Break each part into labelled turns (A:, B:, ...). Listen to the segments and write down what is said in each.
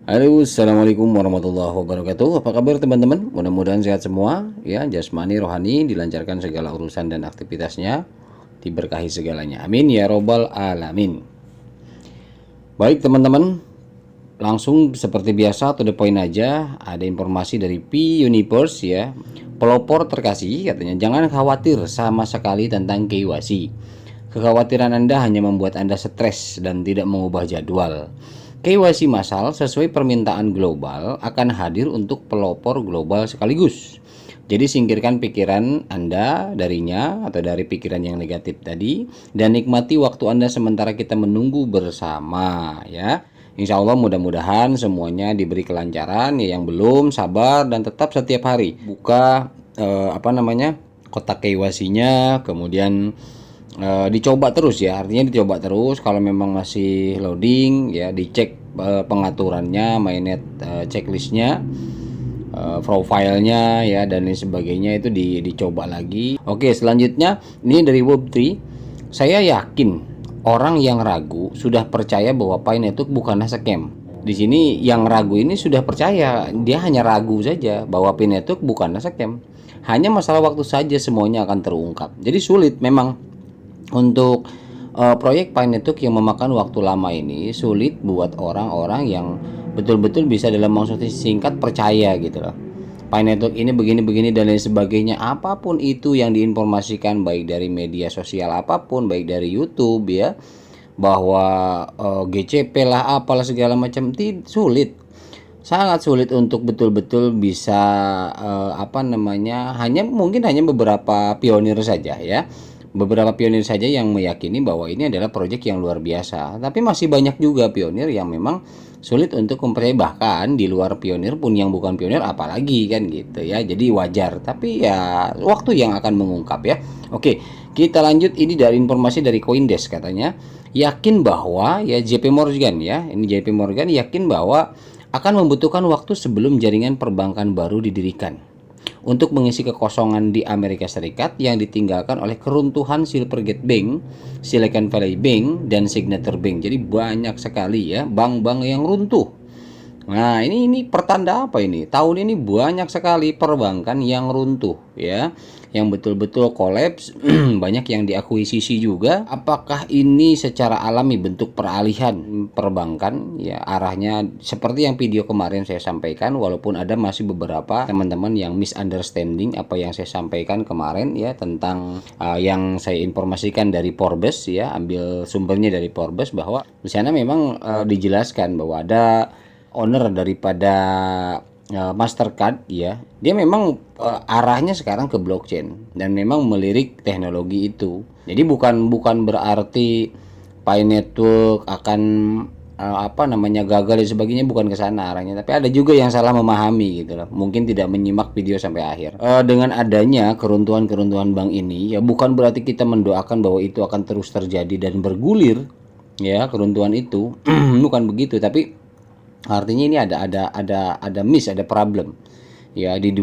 A: Halo, assalamualaikum warahmatullahi wabarakatuh. Apa kabar teman-teman? Mudah-mudahan sehat semua, ya, jasmani, rohani, dilancarkan segala urusan dan aktivitasnya, diberkahi segalanya. Amin ya robbal alamin. Baik teman-teman, langsung seperti biasa to the point aja. Ada informasi dari P Universe ya. Pelopor terkasih katanya, jangan khawatir sama sekali tentang KYC. Kekhawatiran Anda hanya membuat Anda stres dan tidak mengubah jadwal. KYC massal sesuai permintaan global akan hadir untuk pelopor global sekaligus. Jadi singkirkan pikiran Anda darinya atau dari pikiran yang negatif tadi dan nikmati waktu Anda sementara kita menunggu bersama ya. Insya Allah mudah-mudahan semuanya diberi kelancaran. Ya, yang belum sabar dan tetap setiap hari buka kotak KYC-nya, kemudian dicoba terus ya, artinya dicoba terus. Kalau memang masih loading ya, dicek pengaturannya, mainnet checklistnya, profilnya ya, dan lain sebagainya, itu dicoba lagi. Oke, selanjutnya ini dari Web3. Saya yakin orang yang ragu sudah percaya bahwa Pi Network bukanlah scam. Di sini yang ragu ini sudah percaya, dia hanya ragu saja bahwa Pi Network bukanlah scam. Hanya masalah waktu saja semuanya akan terungkap. Jadi sulit memang untuk proyek Pi Network yang memakan waktu lama ini, sulit buat orang-orang yang betul-betul bisa dalam waktu singkat percaya gitu loh. Pi Network ini begini-begini dan lain sebagainya. Apapun itu yang diinformasikan, baik dari media sosial apapun, baik dari YouTube ya, bahwa GCP lah apalah segala macam, sulit, sangat sulit untuk betul-betul bisa hanya mungkin hanya beberapa pionir saja ya. Beberapa pionir saja yang meyakini bahwa ini adalah proyek yang luar biasa. Tapi masih banyak juga pionir yang memang sulit untuk mempercayai, bahkan di luar pionir pun yang bukan pionir apalagi kan gitu ya. Jadi wajar, tapi ya waktu yang akan mengungkap ya. Oke, kita lanjut. Ini dari informasi dari CoinDesk katanya, yakin bahwa ya JP Morgan ya, ini JP Morgan yakin bahwa akan membutuhkan waktu sebelum jaringan perbankan baru didirikan untuk mengisi kekosongan di Amerika Serikat yang ditinggalkan oleh keruntuhan Silvergate Bank, Silicon Valley Bank, dan Signature Bank. Jadi banyak sekali ya bank-bank yang runtuh. Nah, ini pertanda apa ini? Tahun ini banyak sekali perbankan yang runtuh ya, yang betul-betul kolaps. Banyak yang diakuisisi juga. Apakah ini secara alami bentuk peralihan perbankan ya, arahnya seperti yang video kemarin saya sampaikan, walaupun ada masih beberapa teman-teman yang misunderstanding apa yang saya sampaikan kemarin ya, tentang yang saya informasikan dari Forbes ya, ambil sumbernya dari Forbes, bahwa di sana memang dijelaskan bahwa ada owner daripada Mastercard ya, dia memang arahnya sekarang ke blockchain dan memang melirik teknologi itu. Jadi bukan berarti Pi Network akan gagal dan sebagainya, bukan ke sana arahnya. Tapi ada juga yang salah memahami gitu loh, mungkin tidak menyimak video sampai akhir. Dengan adanya keruntuhan bank ini ya, bukan berarti kita mendoakan bahwa itu akan terus terjadi dan bergulir ya, keruntuhan itu. Bukan begitu, tapi artinya ini ada miss, ada problem. Ya, di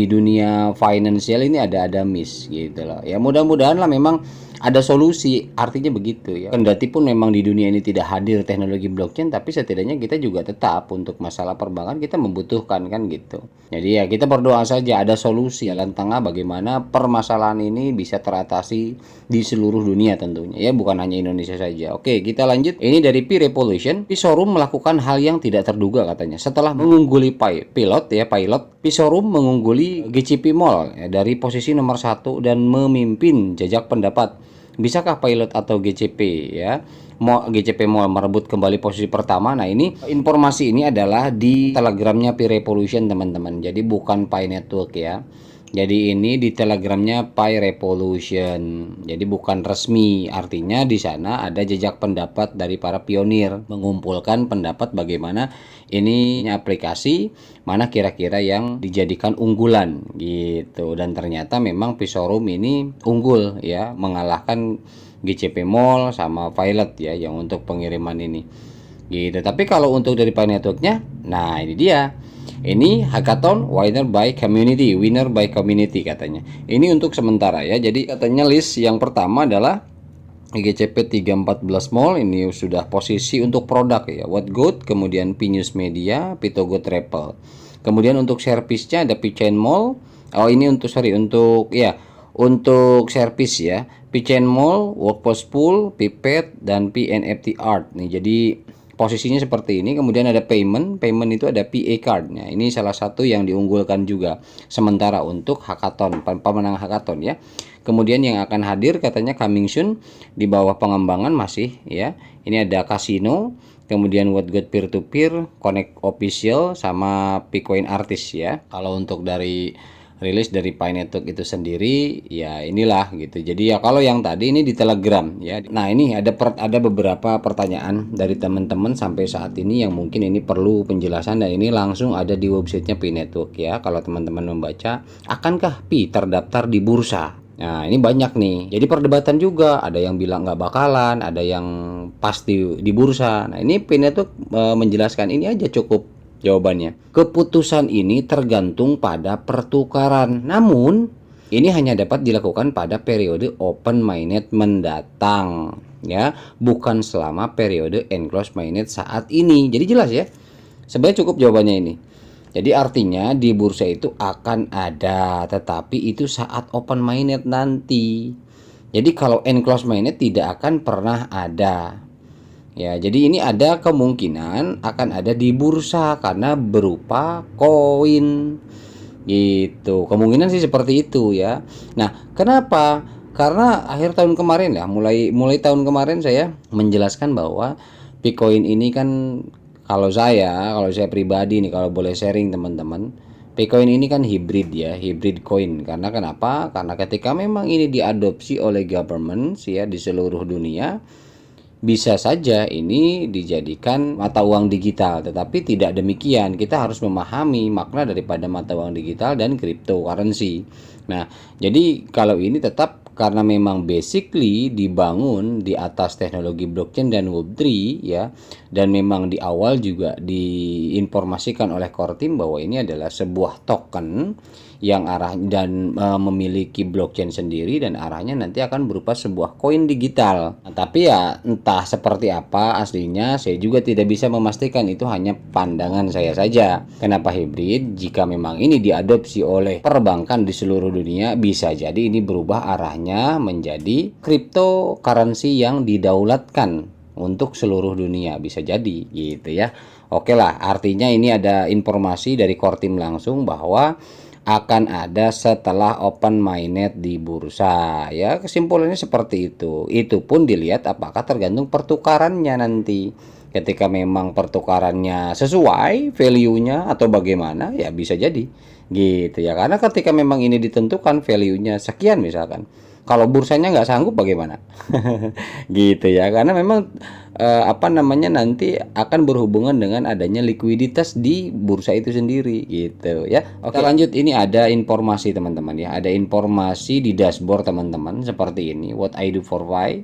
A: dunia finansial ini ada miss gitu loh. Ya mudah-mudahan lah memang ada solusi, artinya begitu ya. Kendati pun memang di dunia ini tidak hadir teknologi blockchain, tapi setidaknya kita juga tetap untuk masalah perbankan kita membutuhkan kan gitu. Jadi ya kita berdoa saja ada solusi jalan tengah bagaimana permasalahan ini bisa teratasi di seluruh dunia tentunya ya, bukan hanya Indonesia saja. Oke, kita lanjut. Ini dari Pi Revolution. Pi Showroom melakukan hal yang tidak terduga katanya. Setelah mengungguli Pilot, Pi Showroom mengungguli GCP Mall ya, dari posisi nomor 1 dan memimpin jejak pendapat. Bisakah Pilot atau GCP ya, GCP Mall merebut kembali posisi pertama? Nah, ini informasi ini adalah di telegramnya Pi Revolution teman-teman. Jadi bukan Pi Network ya. Jadi ini di telegramnya Pi Revolution. Jadi bukan resmi. Artinya di sana ada jejak pendapat dari para pionir mengumpulkan pendapat bagaimana ini aplikasi mana kira-kira yang dijadikan unggulan gitu. Dan ternyata memang Pi Showroom ini unggul ya, mengalahkan GCP Mall sama Pilot ya yang untuk pengiriman ini gitu. Tapi kalau untuk dari Pi Networknya, nah ini dia. Ini hackathon winner by community katanya. Ini untuk sementara ya. Jadi katanya list yang pertama adalah IGCP 314 mall ini sudah posisi untuk produk ya, What Good, kemudian Pinews Media, Pitogo Travel. Kemudian untuk servisnya ada Pichain Mall. Oh, ini untuk servis ya. Pichain Mall, Workforce Pool, Pipet dan PNFT Art. Nih, jadi posisinya seperti ini. Kemudian ada payment itu ada PA card. Nah, ini salah satu yang diunggulkan juga sementara untuk hackathon, pemenang hackathon ya. Kemudian yang akan hadir katanya coming soon di bawah pengembangan masih ya. Ini ada Casino, kemudian What Good Peer to Peer, Connect Official sama Picoin Artist ya. Kalau untuk dari rilis dari Pi Network itu sendiri ya inilah gitu. Jadi ya kalau yang tadi ini di Telegram ya. Nah, ini ada beberapa pertanyaan dari teman-teman sampai saat ini yang mungkin ini perlu penjelasan, dan ini langsung ada di websitenya Pi Network ya. Kalau teman-teman membaca, akankah Pi terdaftar di bursa? Nah, ini banyak nih. Jadi perdebatan juga. Ada yang bilang nggak bakalan, ada yang pasti di bursa. Nah, ini Pi Network menjelaskan ini aja cukup jawabannya. Keputusan ini tergantung pada pertukaran. Namun, ini hanya dapat dilakukan pada periode open mainnet mendatang ya, bukan selama periode enclosed mainnet saat ini. Jadi jelas ya. Sebenarnya cukup jawabannya ini. Jadi artinya di bursa itu akan ada, tetapi itu saat open mainnet nanti. Jadi kalau enclosed mainnet tidak akan pernah ada. Ya, jadi ini ada kemungkinan akan ada di bursa karena berupa koin. Gitu. Kemungkinan sih seperti itu ya. Nah, kenapa? Karena akhir tahun kemarin ya, mulai tahun kemarin saya menjelaskan bahwa Bitcoin ini kan kalau saya pribadi nih, kalau boleh sharing teman-teman, Bitcoin ini kan hibrid ya, hibrid coin. Karena kenapa? Karena ketika memang ini diadopsi oleh government ya di seluruh dunia, bisa saja ini dijadikan mata uang digital, tetapi tidak demikian. Kita harus memahami makna daripada mata uang digital dan cryptocurrency. Nah, jadi kalau ini tetap karena memang basically dibangun di atas teknologi blockchain dan Web3 ya, dan memang di awal juga diinformasikan oleh core team bahwa ini adalah sebuah token yang memiliki blockchain sendiri dan arahnya nanti akan berupa sebuah koin digital. Nah, tapi ya entah seperti apa aslinya, saya juga tidak bisa memastikan, itu hanya pandangan saya saja. Kenapa hibrid? Jika memang ini diadopsi oleh perbankan di seluruh dunia, bisa jadi ini berubah arahnya menjadi cryptocurrency yang didaulatkan untuk seluruh dunia, bisa jadi gitu ya. Oke lah, artinya ini ada informasi dari core team langsung bahwa akan ada setelah open mainnet di bursa ya. Kesimpulannya seperti itu. Itu pun dilihat apakah tergantung pertukarannya nanti. Ketika memang pertukarannya sesuai value-nya atau bagaimana ya bisa jadi gitu ya. Karena ketika memang ini ditentukan value-nya sekian misalkan, kalau bursanya nggak sanggup bagaimana? Gitu ya. Karena memang nanti akan berhubungan dengan adanya likuiditas di bursa itu sendiri gitu ya. Oke, lanjut. Ini ada informasi teman-teman ya. Ada informasi di dashboard teman-teman seperti ini. What I do for why.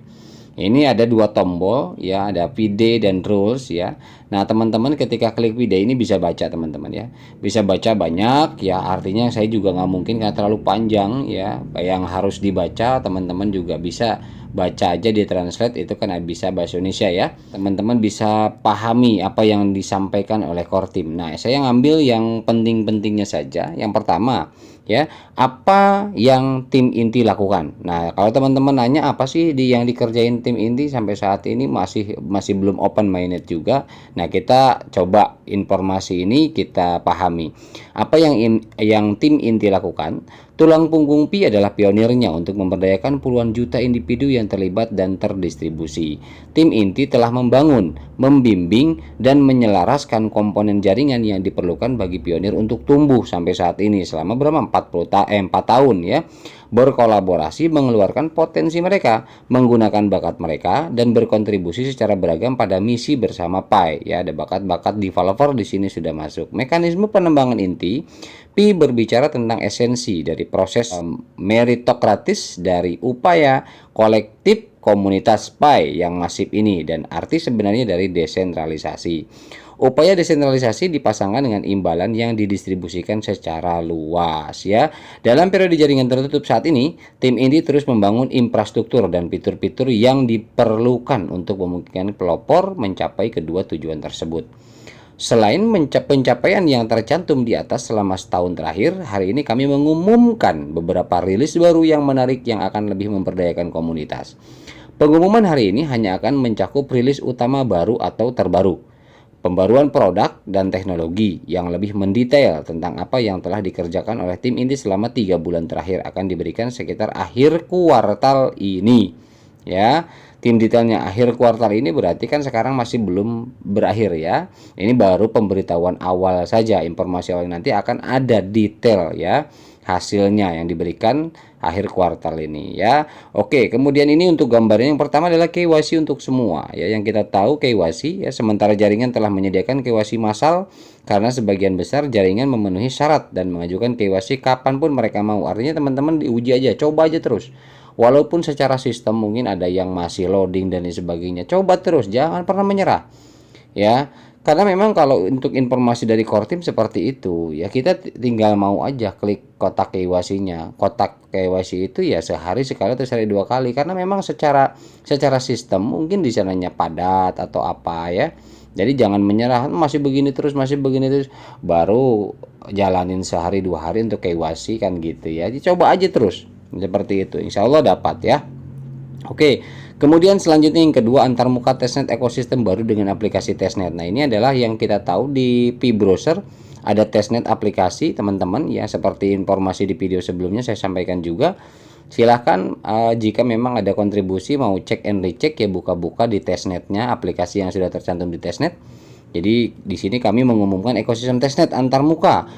A: Ini ada dua tombol ya, ada VD dan rules ya. Nah, teman-teman ketika klik VD ini bisa baca teman-teman ya. Bisa baca banyak ya, artinya saya juga nggak mungkin karena terlalu panjang ya. Yang harus dibaca teman-teman juga bisa baca aja di translate, itu kan bisa bahasa Indonesia ya. Teman-teman bisa pahami apa yang disampaikan oleh core team. Nah, saya ngambil yang penting-pentingnya saja. Yang pertama ya, apa yang tim inti lakukan. Nah, kalau teman-teman nanya apa sih yang dikerjain tim inti sampai saat ini, masih belum open mainnet juga. Nah, kita coba informasi ini kita pahami. Apa yang tim inti lakukan? Tulang punggung Pi adalah pionirnya untuk memberdayakan puluhan juta individu yang terlibat dan terdistribusi. Tim inti telah membangun, membimbing, dan menyelaraskan komponen jaringan yang diperlukan bagi pionir untuk tumbuh sampai saat ini selama berapa? 4 tahun ya. Berkolaborasi mengeluarkan potensi mereka, menggunakan bakat mereka, dan berkontribusi secara beragam pada misi bersama Pi. Ya, ada bakat-bakat developer di sini sudah masuk. Mekanisme pengembangan inti Pi berbicara tentang esensi dari proses meritokratis dari upaya kolektif komunitas Pi yang masif ini, dan arti sebenarnya dari desentralisasi. Upaya desentralisasi dipasangkan dengan imbalan yang didistribusikan secara luas ya. Dalam periode jaringan tertutup saat ini, tim inti terus membangun infrastruktur dan fitur-fitur yang diperlukan untuk memungkinkan pelopor mencapai kedua tujuan tersebut. Selain pencapaian yang tercantum di atas selama setahun terakhir, hari ini kami mengumumkan beberapa rilis baru yang menarik yang akan lebih memberdayakan komunitas. Pengumuman hari ini hanya akan mencakup rilis utama baru atau terbaru, pembaruan produk dan teknologi yang lebih mendetail tentang apa yang telah dikerjakan oleh tim inti selama 3 bulan terakhir akan diberikan sekitar akhir kuartal ini. Ya, tim detailnya akhir kuartal ini berarti kan sekarang masih belum berakhir ya. Ini baru pemberitahuan awal saja, informasi awal nanti akan ada detail ya hasilnya yang diberikan akhir kuartal ini ya. Oke, kemudian ini untuk gambarnya yang pertama adalah KYC untuk semua ya. Yang kita tahu KYC ya, sementara jaringan telah menyediakan KYC massal karena sebagian besar jaringan memenuhi syarat dan mengajukan KYC kapanpun mereka mau. Artinya teman-teman diuji aja, coba aja terus. Walaupun secara sistem mungkin ada yang masih loading dan sebagainya, coba terus, jangan pernah menyerah ya. Karena memang kalau untuk informasi dari core team seperti itu ya, kita tinggal mau aja klik kotak KYC-nya. Kotak KYC itu ya sehari sekali atau sehari 2 kali, karena memang secara sistem mungkin di sananya padat atau apa ya. Jadi jangan menyerah, masih begini terus baru jalanin sehari 2 hari untuk KYC kan gitu ya. Jadi coba aja terus seperti itu, insya Allah dapat ya. Oke, kemudian selanjutnya yang kedua, antarmuka testnet ekosistem baru dengan aplikasi testnet. Nah, ini adalah yang kita tahu di P-Browser ada testnet aplikasi teman-teman ya, seperti informasi di video sebelumnya saya sampaikan juga. Silahkan jika memang ada kontribusi mau cek and recheck ya, buka-buka di testnetnya aplikasi yang sudah tercantum di testnet. Jadi di sini kami mengumumkan ekosistem testnet antarmuka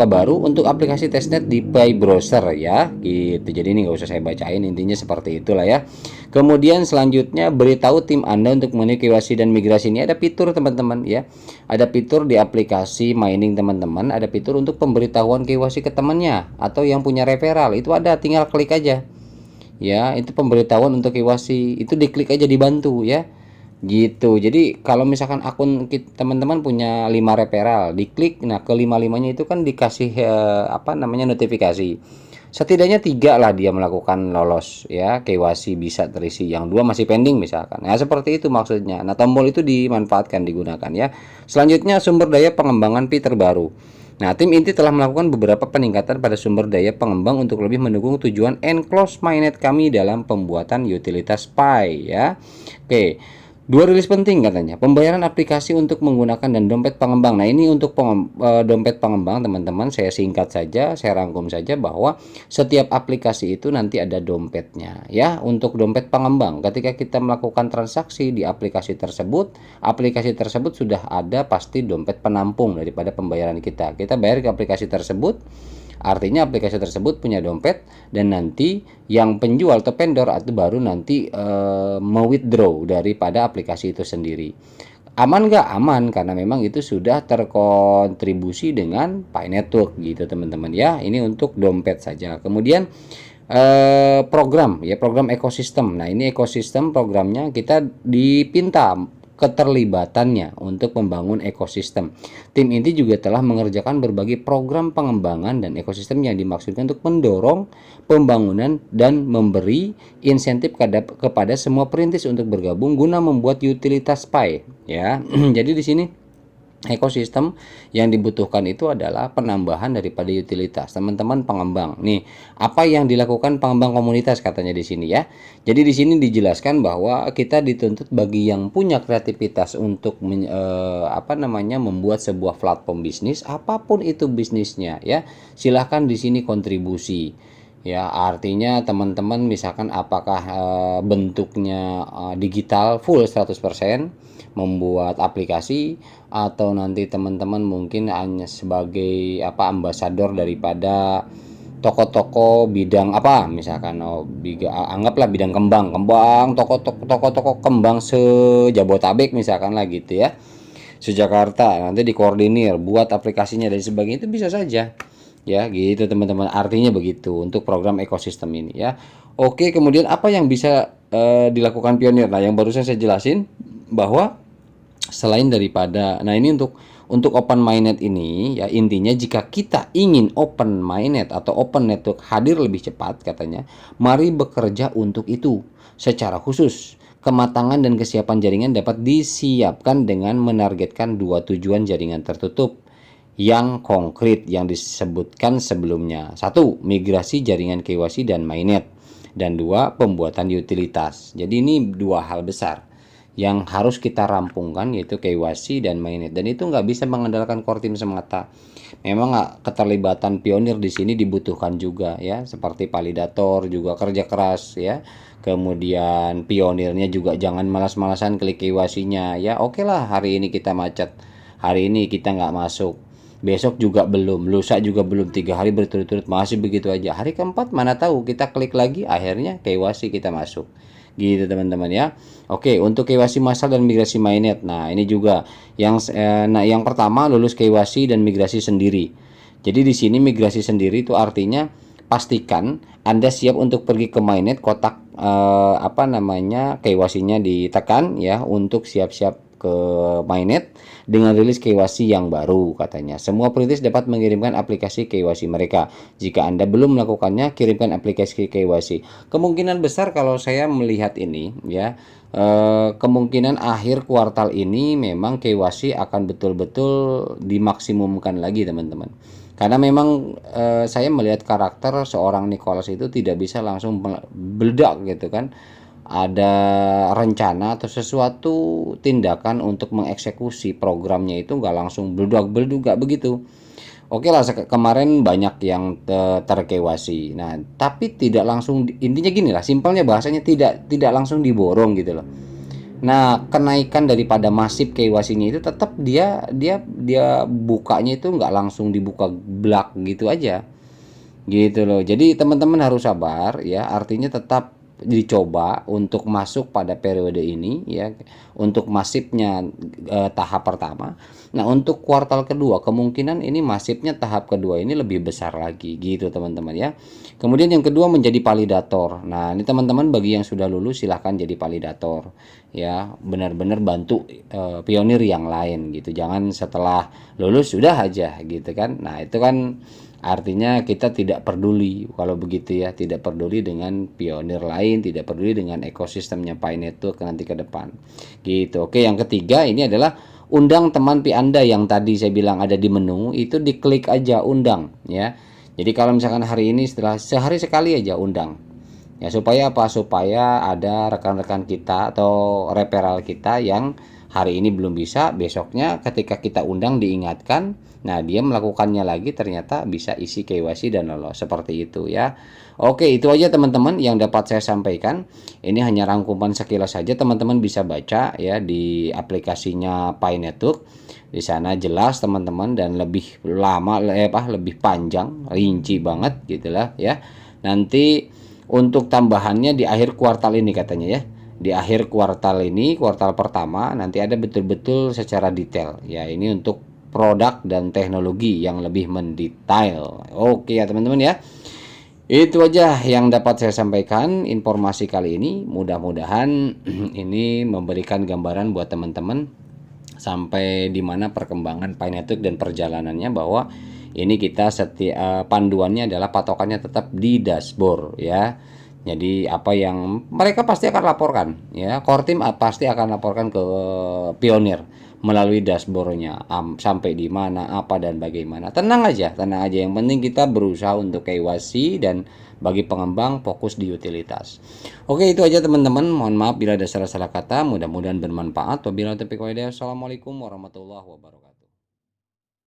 A: baru untuk aplikasi testnet di P-Browser ya gitu. Jadi ini nggak usah saya bacain, intinya seperti itulah ya. Kemudian selanjutnya beritahu tim Anda untuk memenuhi KYC dan migrasi. Ini ada fitur teman-teman ya. Ada fitur di aplikasi mining teman-teman, ada fitur untuk pemberitahuan KYC ke temannya atau yang punya referral. Itu ada, tinggal klik aja. Ya, itu pemberitahuan untuk KYC. Itu diklik aja, dibantu ya. Gitu. Jadi kalau misalkan akun teman-teman punya 5 referral, diklik, nah ke 5-5-nya itu kan dikasih notifikasi. Setidaknya 3 lah dia melakukan lolos ya, KYC bisa terisi, yang 2 masih pending misalkan. Nah, seperti itu maksudnya. Nah, tombol itu dimanfaatkan, digunakan ya. Selanjutnya sumber daya pengembangan Pi terbaru. Nah, tim inti telah melakukan beberapa peningkatan pada sumber daya pengembang untuk lebih mendukung tujuan enclosed mainnet kami dalam pembuatan utilitas Pi ya. Oke. 2 rilis penting katanya, pembayaran aplikasi untuk menggunakan dan dompet pengembang. Nah, ini untuk dompet pengembang teman-teman, saya singkat saja, saya rangkum saja bahwa setiap aplikasi itu nanti ada dompetnya ya. Untuk dompet pengembang, ketika kita melakukan transaksi di aplikasi tersebut sudah ada pasti dompet penampung daripada pembayaran kita. Kita bayar ke aplikasi tersebut, artinya aplikasi tersebut punya dompet, dan nanti yang penjual atau vendor itu baru nanti me-withdraw daripada aplikasi itu sendiri. Aman nggak? Aman, karena memang itu sudah terkontribusi dengan Pi Network gitu teman-teman ya. Ini untuk dompet saja. Kemudian program ekosistem. Nah, ini ekosistem programnya kita dipinta keterlibatannya untuk membangun ekosistem. Tim inti juga telah mengerjakan berbagai program pengembangan dan ekosistem yang dimaksudkan untuk mendorong pembangunan dan memberi insentif kepada semua perintis untuk bergabung guna membuat utilitas Pi ya. Jadi di sini ekosistem yang dibutuhkan itu adalah penambahan daripada utilitas teman-teman pengembang. Nih, apa yang dilakukan pengembang komunitas katanya di sini ya. Jadi di sini dijelaskan bahwa kita dituntut bagi yang punya kreativitas untuk membuat sebuah platform bisnis, apapun itu bisnisnya ya. Silahkan di sini kontribusi. Ya, artinya teman-teman misalkan apakah bentuknya digital full 100%, membuat aplikasi, atau nanti teman-teman mungkin hanya sebagai ambasador daripada toko-toko bidang apa, misalkan anggaplah bidang kembang toko-toko kembang se-Jabotabek misalkan lah gitu ya, se-Jakarta, nanti dikoordinir buat aplikasinya dan sebagainya, itu bisa saja ya gitu teman-teman. Artinya begitu untuk program ekosistem ini ya. Oke, kemudian apa yang bisa dilakukan Pionir? Nah, yang barusan saya jelasin bahwa Selain daripada, nah ini untuk open mainnet ini ya, intinya jika kita ingin open mainnet atau open network hadir lebih cepat katanya, mari bekerja untuk itu secara khusus. Kematangan dan kesiapan jaringan dapat disiapkan dengan menargetkan dua tujuan jaringan tertutup yang konkret yang disebutkan sebelumnya. Satu, migrasi jaringan KYC dan mainnet. Dan dua, pembuatan utilitas. Jadi ini dua hal besar yang harus kita rampungkan, yaitu KYC dan mainnet. Dan itu nggak bisa mengandalkan core team semata. Memang keterlibatan pionir di sini dibutuhkan juga ya, seperti validator juga kerja keras ya. Kemudian pionirnya juga jangan malas-malasan klik KYC-nya ya. Oke lah, hari ini kita macet, hari ini kita nggak masuk, besok juga belum, lusa juga belum, 3 hari berturut-turut masih begitu aja. Hari keempat mana tahu kita klik lagi, akhirnya KYC kita masuk. Gitu teman-teman ya. Oke, untuk KYC massal dan migrasi mainnet. Nah, ini juga yang pertama lulus KYC dan migrasi sendiri. Jadi di sini migrasi sendiri itu artinya pastikan Anda siap untuk pergi ke mainnet, kotak KYC-nya ditekan ya untuk siap-siap ke mainnet dengan rilis KYC yang baru katanya. Semua perintis dapat mengirimkan aplikasi KYC mereka. Jika Anda belum melakukannya, kirimkan aplikasi KYC. Kemungkinan besar kalau saya melihat ini ya, kemungkinan akhir kuartal ini memang KYC akan betul-betul dimaksimumkan lagi teman-teman. Karena memang saya melihat karakter seorang Nicholas itu tidak bisa langsung meledak gitu kan. Ada rencana atau sesuatu tindakan untuk mengeksekusi programnya itu nggak langsung beledak-beleduk, nggak begitu. Oke lah, kemarin banyak yang ter-KYC. Nah, tapi tidak langsung, intinya gini lah, simpelnya bahasanya tidak langsung diborong gitu loh. Nah, kenaikan daripada masif KYC-nya itu tetap dia bukanya itu nggak langsung dibuka blak gitu aja. Gitu loh. Jadi teman-teman harus sabar ya, artinya tetap dicoba untuk masuk pada periode ini ya, untuk masifnya tahap pertama. Nah, untuk kuartal kedua kemungkinan ini masifnya tahap kedua ini lebih besar lagi gitu teman-teman ya. Kemudian yang kedua menjadi validator. Nah, ini teman-teman bagi yang sudah lulus silahkan jadi validator ya, benar-benar bantu pionir yang lain gitu. Jangan setelah lulus sudah aja gitu kan. Nah, itu kan artinya kita tidak peduli kalau begitu ya, tidak peduli dengan pionir lain, tidak peduli dengan ekosistemnya Pi Network nanti ke depan. Gitu. Oke, yang ketiga ini adalah undang teman Pi Anda yang tadi saya bilang ada di menu, itu diklik aja undang ya. Jadi kalau misalkan hari ini setelah sehari sekali aja undang. Ya supaya apa? Supaya ada rekan-rekan kita atau referral kita yang hari ini belum bisa, besoknya ketika kita undang diingatkan, nah dia melakukannya lagi ternyata bisa isi KYC dan lolos, seperti itu ya. Oke, itu aja teman-teman yang dapat saya sampaikan. Ini hanya rangkuman sekilas saja, teman-teman bisa baca ya di aplikasinya Pi Network. Di sana jelas teman-teman, dan lebih lama lebih panjang, rinci banget gitulah ya. Nanti untuk tambahannya di akhir kuartal ini katanya ya. Di akhir kuartal ini, kuartal pertama, nanti ada betul-betul secara detail ya, ini untuk produk dan teknologi yang lebih mendetail. Oke ya teman-teman ya, itu aja yang dapat saya sampaikan informasi kali ini. Mudah-mudahan ini memberikan gambaran buat teman-teman sampai di mana perkembangan Pi Network dan perjalanannya, bahwa ini kita panduannya adalah patokannya tetap di dashboard ya. Jadi apa yang mereka pasti akan laporkan ya, core team pasti akan laporkan ke pionir melalui dashboardnya, sampai di mana, apa dan bagaimana. Tenang aja. Yang penting kita berusaha untuk KYC, dan bagi pengembang fokus di utilitas. Oke, itu aja teman-teman. Mohon maaf bila ada salah-salah kata. Mudah-mudahan bermanfaat. Wabillahi taufiq wal hidayah. Assalamualaikum warahmatullahi wabarakatuh.